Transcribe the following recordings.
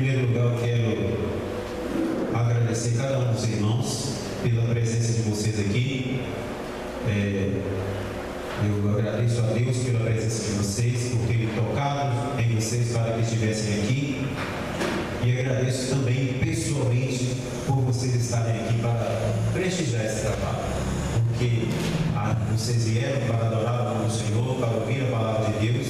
primeiro lugar, eu quero agradecer cada um dos irmãos pela presença de vocês aqui. Eu agradeço a Deus pela presença de vocês, por terem tocado em vocês para que estivessem aqui. E agradeço também pessoalmente por vocês estarem aqui para prestigiar esse trabalho. Porque vocês vieram para adorar o nome do Senhor, para ouvir a palavra de Deus.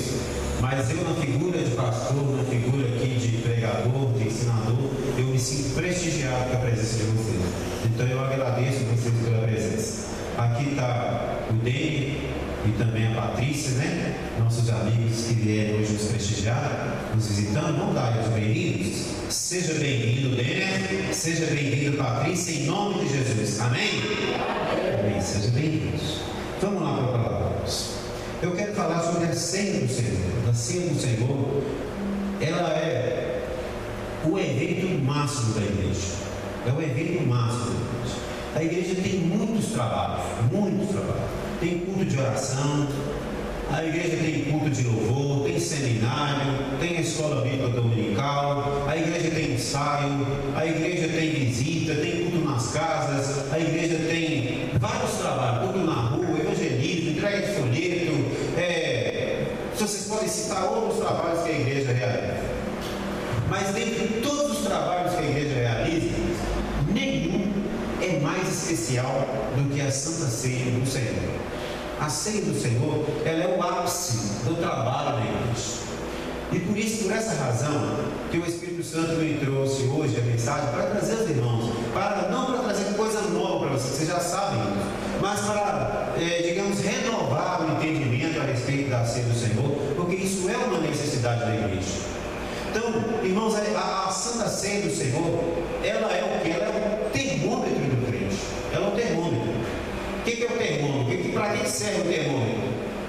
Mas eu, na figura de pastor, na figura aqui de pregador, de ensinador, eu me sinto prestigiado com a presença de vocês. Então eu agradeço a vocês pela presença. Aqui está o Dene e também a Patrícia, né? Nossos amigos que vieram hoje nos prestigiar, nos visitando. Vamos dar os bem-vindos. Seja bem-vindo, Dene. Seja bem-vindo, Patrícia, em nome de Jesus. Amém? Amém. Sejam bem-vindos. Vamos lá para a palavra. Eu quero falar sobre a ceia do Senhor. A ceia do Senhor, ela é o evento máximo da igreja. É o evento máximo da igreja. A igreja tem muitos trabalhos. Tem culto de oração, a igreja tem culto de louvor, tem seminário, tem a escola bíblica dominical, a igreja tem ensaio, a igreja tem visita, tem culto nas casas, a igreja tem vários trabalhos, culto na rua, evangelismo, entrega de folheto, vocês podem citar outros trabalhos que a igreja realiza. Mas dentre todos os trabalhos que a igreja realiza, nenhum é mais especial do que a Santa Ceia do Senhor. A ceia do Senhor, ela é o ápice do trabalho da igreja. E por essa razão, que o Espírito Santo me trouxe hoje a mensagem para trazer aos irmãos, não para trazer coisa nova para vocês já sabem, mas para, renovar o entendimento a respeito da ceia do Senhor, porque isso é uma necessidade da igreja. Então, irmãos, a Santa Ceia do Senhor, ela é o que? Ela é o termômetro do crente. Ela é o termômetro. O que é o termômetro? Para que serve o termômetro?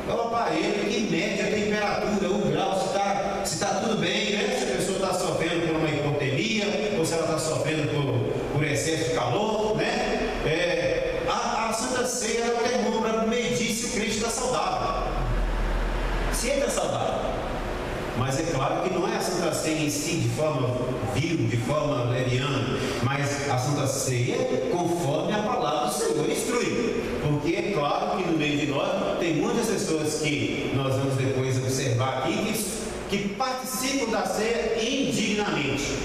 É o aparelho que mede a temperatura, o grau, se está tudo bem, né? Se a pessoa está sofrendo por uma hipotermia, ou se ela está sofrendo por excesso de calor, né? A Santa Ceia é o termômetro para medir se o crente está saudável. Se ele está saudável. Mas é claro que não é a Santa Ceia em si, de forma vil, de forma leviana, mas a Santa Ceia conforme a palavra do Senhor instrui. Porque é claro que no meio de nós tem muitas pessoas que nós vamos depois observar aqui que participam da ceia indignamente.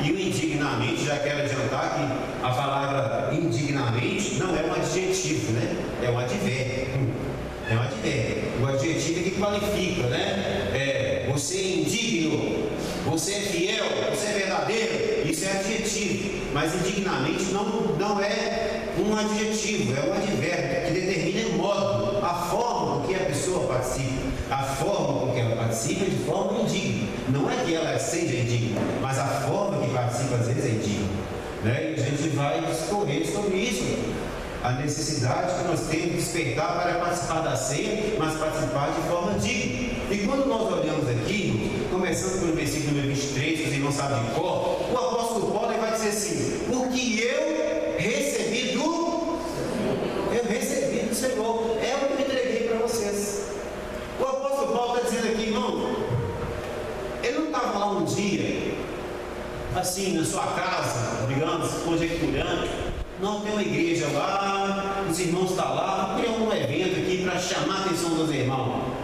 E o indignamente, já quero adiantar que a palavra indignamente não é um adjetivo, né? É um advérbio. É um advérbio. O adjetivo é que qualifica, né? Você é indigno, você é fiel, você é verdadeiro, isso é adjetivo, mas indignamente não é um adjetivo, é um advérbio que determina o modo, a forma com que a pessoa participa, a forma com que ela participa de forma indigna. Não é que ela seja indigna, mas a forma que participa às vezes é indigna, né? E a gente vai discorrer sobre isso. A necessidade que nós temos de despertar para participar da ceia, mas participar de forma digna. E quando nós olhamos aqui, começando pelo versículo número 23, que os irmãos sabem de cor, o apóstolo Paulo vai dizer assim: porque eu recebi do Senhor, é o que eu entreguei para vocês. O apóstolo Paulo está dizendo aqui, irmão, ele não estava lá um dia, assim, na sua casa, digamos, conjecturando. Não, tem uma igreja lá, os irmãos estão lá, vou criar um evento aqui para chamar a atenção dos irmãos.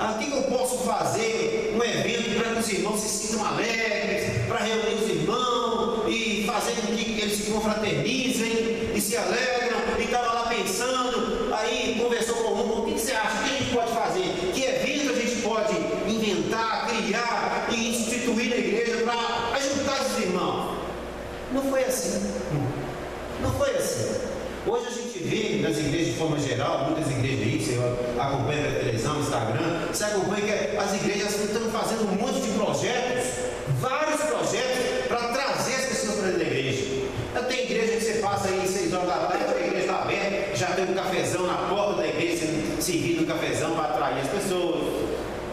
O que eu posso fazer? Um evento para que os irmãos se sintam alegres, para reunir os irmãos e fazer com que eles se confraternizem e se alegram. E estava lá pensando, aí conversou com um, o que você acha? O que a gente pode fazer? Que evento a gente pode inventar, criar e instituir na igreja para ajudar esses irmãos? Não foi assim. Não foi assim. Hoje a gente vê nas igrejas de forma geral, muitas igrejas aí, você acompanha pela televisão, Instagram, você acompanha que as igrejas estão fazendo um monte de projetos, vários projetos, para trazer as pessoas para dentro da igreja. Tem igreja que você passa aí 6 horas da tarde, a igreja está aberta, já tem um cafezão na porta da igreja, servindo um cafezão para atrair as pessoas,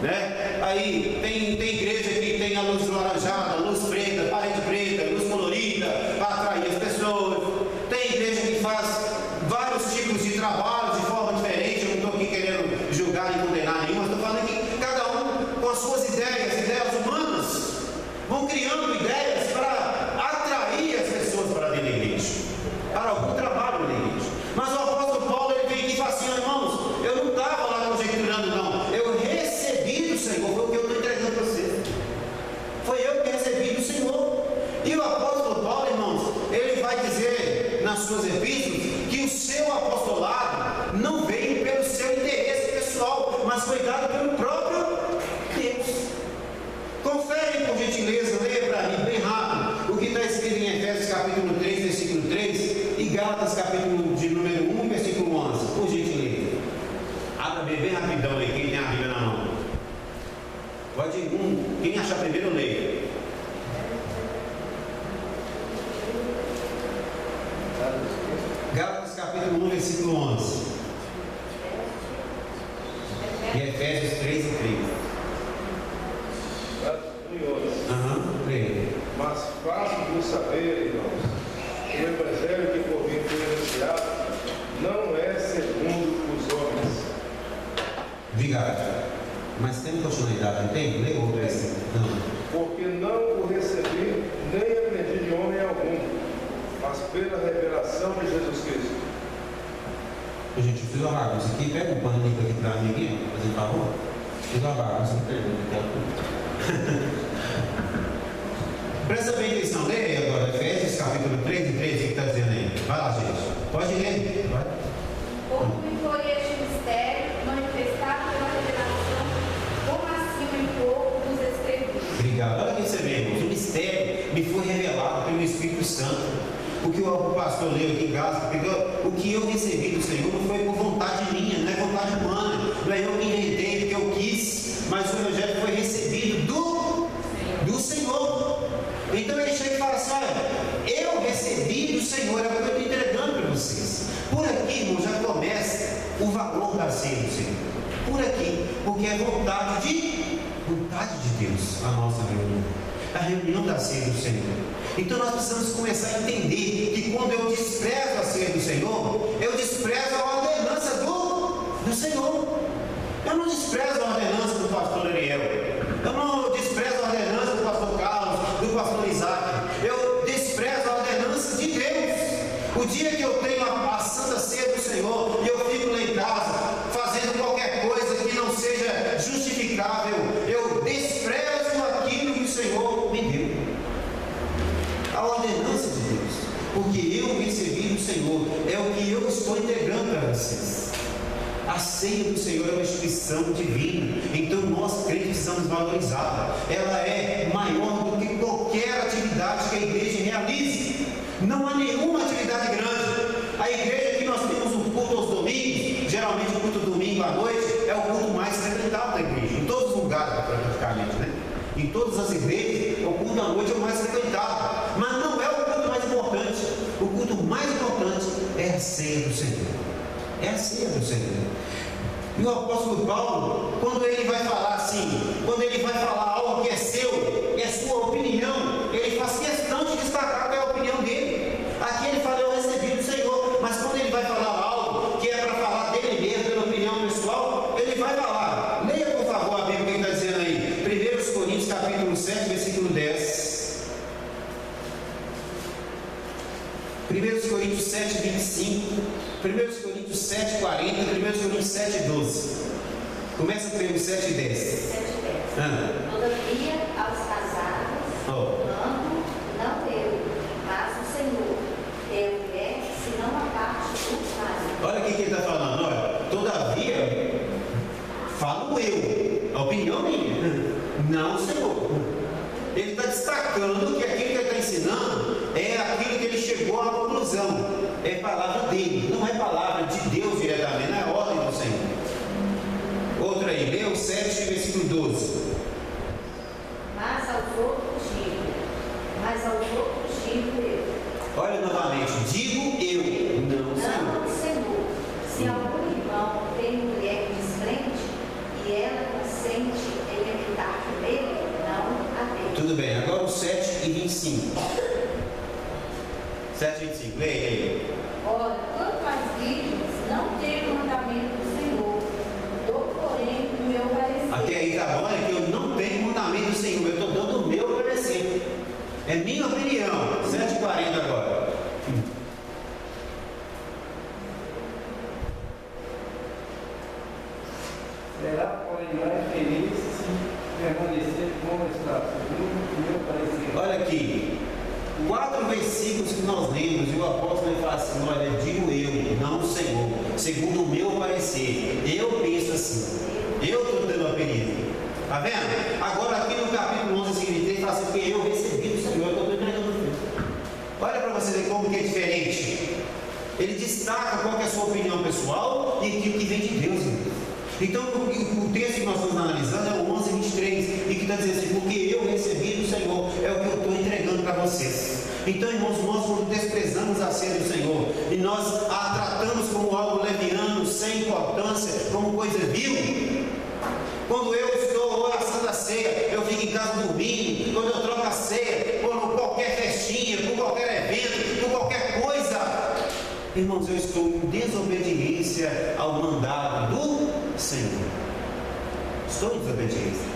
né? Aí tem igreja que tem a luz laranjada, luz preta, parede preta, luz colorida, para atrair as pessoas. Tem igreja que faz vários tipos de trabalhos de forma diferente. Eu não estou aqui querendo julgar e condenar nenhuma, estou falando que cada um com as suas ideias humanas vão criando Pode quem achar primeiro, leia. Gálatas capítulo 1, versículo 11. E Efésios 3 e 3. Leia. Mas faço-vos saber, irmãos, que o evangelho que por mim foi anunciado não é segundo os homens. Obrigado. Mas tem continuidade, não tem? Leia outro versículo. Não. Porque não o recebi, nem aprendi de homem algum, mas pela revelação de Jesus Cristo. Gente, eu fiz uma bagunça aqui. Pega um pano limpo aqui para ninguém, fazendo favor. Fiz uma bagunça, não pergunta. Presta bem atenção, leia aí agora, Efésios capítulo 3 e 13, o que está dizendo aí? Vai lá, gente. Pode ler. Vai. Como me foi este mistério manifestado pela revelação, como acima em pouco nos escrevi. Obrigado. Olha aqui você vê, irmãos. O mistério me foi revelado pelo Espírito Santo. O que o pastor leu aqui em Gálatas, o que eu recebi do Senhor não foi por vontade minha, não é vontade humana, não é eu que inventei, porque eu quis, mas o Evangelho foi recebido do Senhor. Então ele chega e fala assim: olha, eu recebi do Senhor, é o que eu estou entregando para vocês. Por aqui, irmão, já começa o valor da ceia do Senhor. Por aqui, porque é vontade de Deus a nossa reunião. A reunião da ceia do Senhor. Então nós precisamos começar a entender que quando eu desprezo a ceia do Senhor, eu desprezo a ordenança do Senhor. Eu não desprezo a ordenança do pastor Ariel. Eu não desprezo a ordenança do pastor Carlos, do pastor Isaac. Eu desprezo a ordenança de Deus. O dia que eu tenho a Santa Ceia do Senhor e eu fico lá em casa fazendo qualquer coisa que não seja justificável, eu desprezo aquilo que o Senhor me deu. A ordenança de Deus, porque eu recebi do Senhor, é o que eu estou entregando para vocês. A ceia do Senhor é uma instituição divina, então nós crentes precisamos valorizá-la. Ela é maior do que qualquer atividade que a igreja realize. Não há nenhuma atividade grande. A igreja que nós temos um culto aos domingos, geralmente o culto domingo à noite, é o culto mais frequentado da igreja, em todos os lugares praticamente, né? Em todas as igrejas, o culto à noite é o mais frequentado, mas não é o culto mais importante. O culto mais importante é a ceia do Senhor. É a ceia do Senhor. E o apóstolo Paulo, quando ele vai falar assim, quando ele vai falar algo que é seu, é sua opinião, ele faz questão de destacar qual é a opinião dele. Aqui ele fala: eu recebi do Senhor, mas quando ele vai falar algo que é para falar dele mesmo, pela opinião pessoal, ele vai falar. Leia por favor a Bíblia que está dizendo aí, 1 Coríntios capítulo 7, versículo 10. 1 Coríntios 7, 25, 1 Coríntios 7, 40, 1 Coríntios 7, 12. Começa pelo 7, 10. 7, 10. Todavia, aos casados, não eu, mas o Senhor, senão a parte do marido. Olha o que ele está falando. Olha, todavia, falo eu, a opinião minha, não o Senhor. Ele está destacando que aquilo que ele está ensinando é aquilo que ele chegou à conclusão. É palavra dele, não é palavra de Deus diretamente, não é ordem do Senhor. Outra aí, lê o 7, versículo 12. Mas aos outros digo eu. Olha novamente, digo eu, não o Senhor. Não o Senhor. Se algum irmão tem mulher descrente e ela consente em evitar dele, não a dele. Tudo bem, agora o 7 e 25. 7 e 25, leia aí. Ora, quanto às virgens, não tenho mandamento do Senhor, dou, porém, o meu parecer. Até aí tá bom, é que eu não tenho mandamento do Senhor, eu estou dando o meu parecer. É minha opinião. 7h40 agora. Será, porém, mais feliz se permanecer como está, segundo o meu parecer. Olha aqui, 4 versículos que nós lemos, e o apóstolo fala assim: olha, digo eu, não o Senhor, segundo o meu parecer. Eu penso assim, eu estou dando a opinião. Está vendo? Agora aqui no capítulo 11, ele fala assim: que eu recebi do Senhor, eu estou entregando o Senhor. Olha para você ver como que é diferente. Ele destaca qual que é a sua opinião pessoal e aquilo que vem de Deus. Então o texto que nós estamos analisando é o 11:23. Então, irmãos, nós quando desprezamos a ceia do Senhor e nós a tratamos como algo leviano, sem importância, como coisa vil, quando eu estou assando a ceia, eu fico em casa dormindo, quando eu troco a ceia, por qualquer festinha, por qualquer evento, por qualquer coisa, irmãos, eu estou em desobediência ao mandado do Senhor. Estou em desobediência.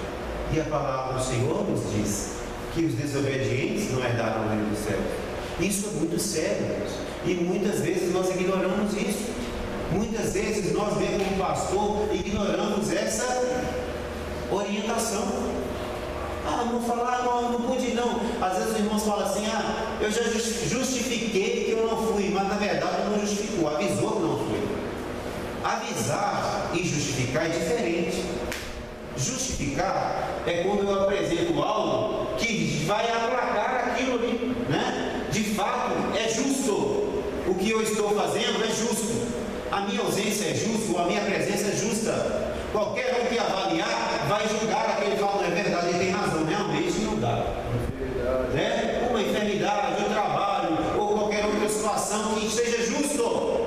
E a palavra do Senhor nos diz que os desobedientes não herdarão o reino do céu. Isso é muito sério, irmãos. E muitas vezes nós ignoramos isso. Muitas vezes nós, mesmo como pastor, ignoramos essa orientação. Não falar, não pude não. Às vezes os irmãos falam assim, eu já justifiquei que eu não fui, mas na verdade não justificou, avisou que não fui. Avisar e justificar é diferente. Justificar é quando eu apresento algo que vai aplacar aquilo ali, né? De fato, é justo. O que eu estou fazendo é justo. A minha ausência é justa, a minha presença é justa. Qualquer um que avaliar vai julgar aquele que fala, não é verdade, ele tem razão, realmente não dá. Né? Uma enfermidade, um trabalho, ou qualquer outra situação que seja justo.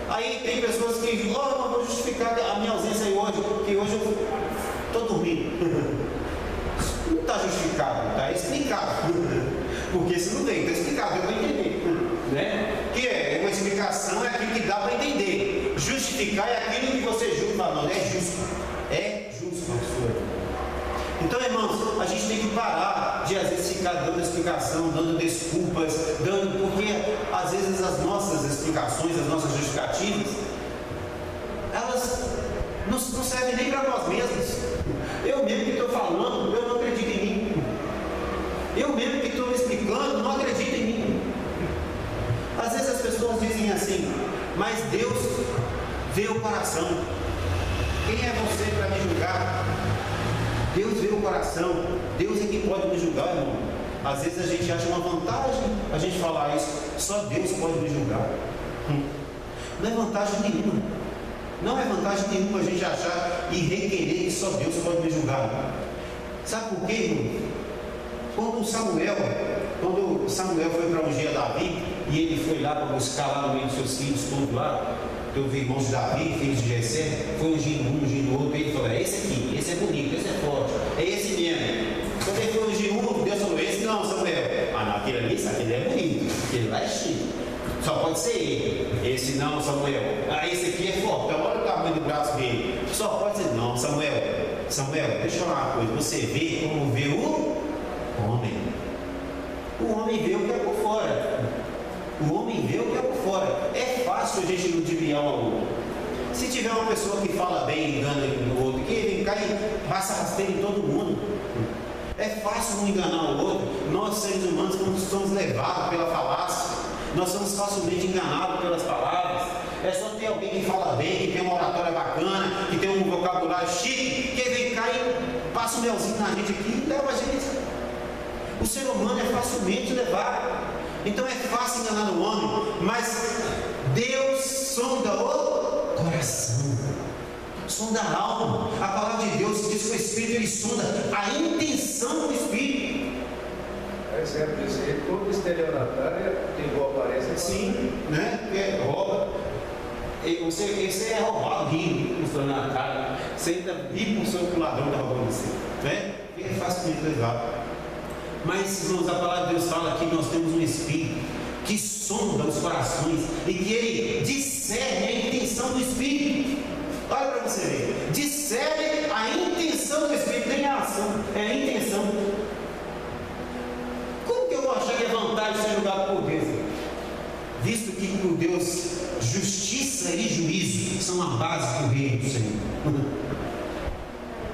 Aí tem pessoas que não vou justificar a minha ausência hoje, que hoje eu estou dormindo. Não está justificado, está explicado. Porque se não tem, está explicado, eu vou entender. Né? Que é uma explicação, é aquilo que dá para entender. Justificar é aquilo que você julga, não, é justo. É justo, pastor. Então, irmãos, a gente tem que parar de às vezes ficar dando explicação, dando desculpas, porque às vezes as nossas explicações, as nossas justificativas, elas não servem nem para nós mesmos. Eu mesmo que estou falando, eu não acredito em mim. Eu mesmo que estou explicando, não acredito em mim. Às vezes as pessoas dizem assim, mas Deus vê o coração. Quem é você para me julgar? Deus vê o coração. Deus é que pode me julgar, irmão. Às vezes a gente acha uma vantagem a gente falar isso. Só Deus pode me julgar. Não é vantagem nenhuma. Não é vantagem nenhuma a gente achar e requerer que só Deus pode me julgar. Sabe por quê, irmão? Quando Samuel foi para ungir a Davi, e ele foi lá para buscar lá no meio dos seus filhos, todos lá, eu vi irmãos de Davi, filhos de Jessé, foi ungindo um, ungindo outro, e ele falou, é esse aqui, esse é bonito, esse é forte, é esse mesmo. Quando ele foi ungir um, Deus falou, esse não, Samuel. Não, aquele ali, aquele é bonito, aquele lá é chique, só pode ser ele. Esse não, Samuel. Esse aqui é forte, então olha o tamanho do braço dele, só pode ser, não, Samuel, deixa eu falar uma coisa, você vê como vê o homem. O homem vê o que é por fora. O homem vê o que é por fora. É fácil a gente ludibriar um ao outro. Se tiver uma pessoa que fala bem, engana o outro, que ele cai e passa rasteiro em todo mundo. É fácil não enganar o outro. Nós, seres humanos, quando somos levados pela falácia, nós somos facilmente enganados pelas palavras. É só ter alguém que fala bem, que tem uma oratória bacana, que tem um vocabulário chique, que vem cá e passa um melzinho na gente aqui e leva a gente. O ser humano é facilmente levado. Então é fácil enganar o homem, mas Deus sonda o coração, sonda a alma. A palavra de Deus diz que o Espírito ele sonda a intenção do Espírito. É sempre dizer, todo estelionatário tem boa aparência. Sim, né? Porque rouba. Você é roubado, rindo, estelionatário. Você ainda vive com o seu ladrão está roubando você, né? É facilmente levado. Mas, irmãos, a palavra de Deus fala que nós temos um Espírito que sonda os corações e que ele discerne a intenção do Espírito. Olha para você ver, discerne a intenção do Espírito, nem a ação, é a intenção. Como que eu vou achar que é vantagem ser julgado por Deus? Visto que por Deus justiça e juízo são a base do reino do Senhor.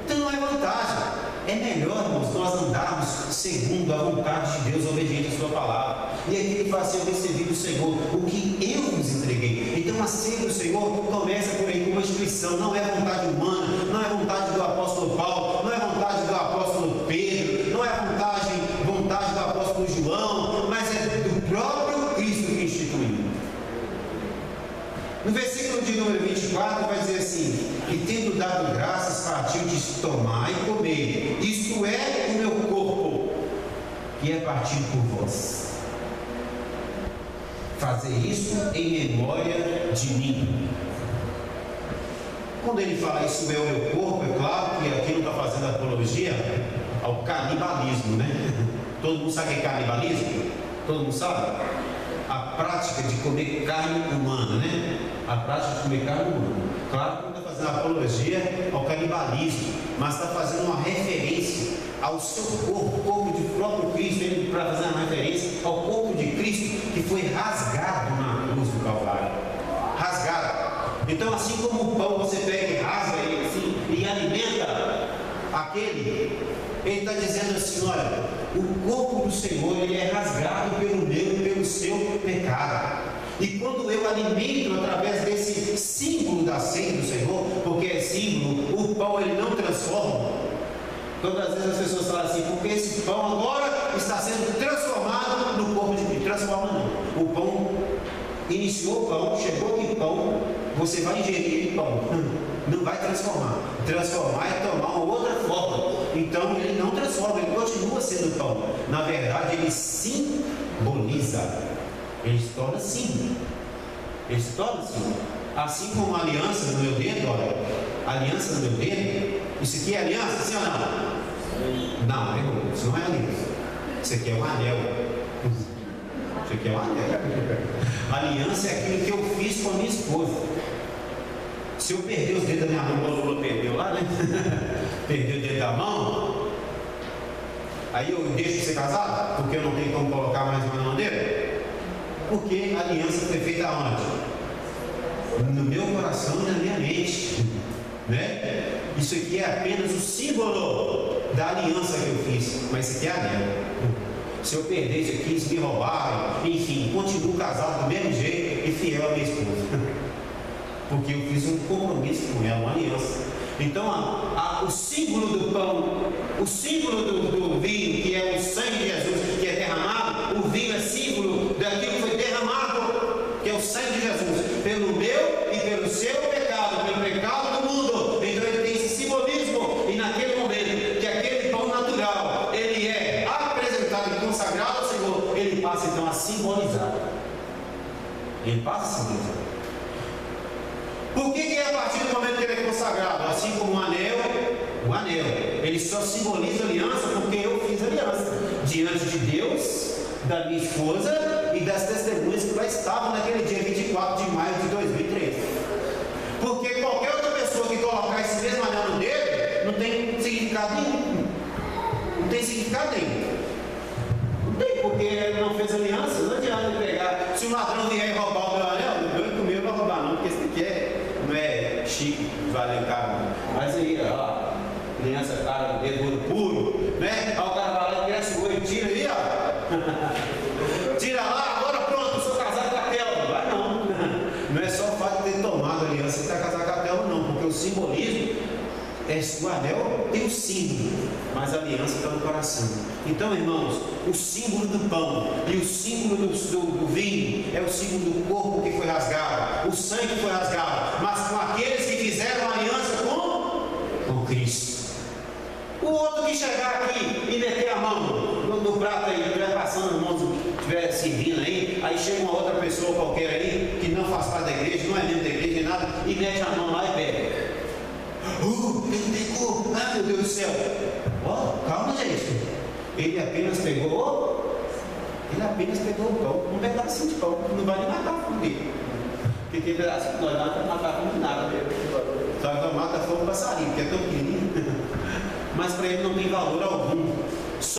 Então não é vantagem. É melhor, irmãos, nós andarmos segundo a vontade de Deus, obediente à sua palavra. E aqui ele fala assim, eu recebi do Senhor o que eu vos entreguei. Então a ceia do Senhor começa por aí com uma instituição. Não é vontade humana, não é vontade do apóstolo Paulo, não é vontade do apóstolo Pedro, não é vontade do apóstolo João, mas é do próprio Cristo que instituiu. No versículo de número 24 vai dizer assim, e tendo dado graças, partiu de tomar e comer, isto é o meu corpo, que é partido por vós. fazer isso em memória de mim. Quando ele fala isso é o meu corpo, é claro que aqui não está fazendo apologia ao canibalismo, né? Todo mundo sabe o que é canibalismo? Todo mundo sabe? A prática de comer carne humana, né? A prática de comer carne humana. Claro que não está fazendo apologia ao canibalismo, mas está fazendo uma referência ao seu corpo, o corpo de próprio Cristo. Ele está fazendo uma referência ao corpo de Cristo que foi rasgado na cruz do Calvário. Rasgado. Então, assim como o pão você pega e rasga ele assim, e alimenta aquele, ele está dizendo assim: olha, o corpo do Senhor ele é rasgado pelo meu e pelo seu pecado. E quando eu alimento através desse símbolo da ceia do Senhor, porque é símbolo, o pão ele não transforma. Todas as vezes as pessoas falam assim: porque esse pão agora está sendo transformado no corpo de Cristo. Transforma não. O pão iniciou o pão, chegou aqui pão, você vai ingerir pão. Não vai transformar. Transformar é tomar uma outra forma. Então ele não transforma, ele continua sendo pão. Na verdade, ele simboliza. Ele se torna símbolo. Ele se torna símbolo. Assim como a aliança no meu dedo, olha. Aliança no meu dedo. Isso aqui é aliança, sim ou não? Não, errou. Isso não é aliança. Isso aqui é um anel. Isso aqui é um anel. Aliança é aquilo que eu fiz com a minha esposa. Se eu perder os dedos da minha mão, quando o Lula perdeu lá, né? Perdeu o dedo da mão, aí eu deixo de ser casado, porque eu não tenho como colocar mais uma na mão dele. Porque a aliança foi feita aonde? No meu coração e na minha mente, né? Isso aqui é apenas o símbolo da aliança que eu fiz, mas isso aqui é anel. Se eu perder isso aqui, se me roubarem, enfim, continuo casado do mesmo jeito e fiel à minha esposa. Porque eu fiz um compromisso com ela, uma aliança. Então, o símbolo do pão, o símbolo do vinho, que é o sangue de Jesus, que é derramado, o vinho é símbolo daquilo que foi derramado, que é o sangue de Jesus, pelo meu e pelo seu pecado, pelo pecado do mundo. Então, ele tem esse simbolismo, e naquele momento, que aquele pão natural, ele é apresentado e consagrado ao Senhor, ele passa então a simbolizar. Ele passa a simbolizar. Por que é a partir do momento que ele é consagrado? Assim como o anel, ele só simboliza aliança porque eu fiz aliança diante de Deus, da minha esposa e das testemunhas que lá estavam naquele dia 24 de maio de 2003. Porque qualquer outra pessoa que colocar esse mesmo anel no dedo não tem significado nenhum. Não tem significado nenhum. Não tem, porque ele não fez aliança. Não adianta ele pegar. Se um ladrão vier e roubar o meu anel, o meu não vai roubar não, porque esse aqui não é chique, vale caro. Mas aí, ó, criança, cara, dedo puro, né? Aí o cara vai lá e cresce o olho, tira aí, ó. Tira lá, agora pronto, eu sou casado com a Thelma. Vai não. Não é só o fato de ter tomado aliança que está casado com a Thelma, não, porque o simbolismo é o anel tem o símbolo, mas a aliança está no coração. Então, irmãos, o símbolo do pão e o símbolo do vinho é o símbolo do corpo que foi rasgado, o sangue que foi rasgado, mas com aqueles que fizeram aliança com Cristo. O outro que chegar aqui e meter a mão no prato aí, estiver passando, irmãos, estiver servindo aí chega uma outra pessoa qualquer aí, que não faz parte da igreja, não é membro da igreja nem nada, e mete a mão lá e pega. Ele pegou, meu Deus do céu. Calma, gente. Ele apenas pegou o pão, um pedacinho de pão, não vai nem matar a fome dele. Porque aquele pedacinho nós não vai matar a fome de nada. Só que mata a fome do passarinho, que é tão pequenininho. Mas para ele não tem valor algum.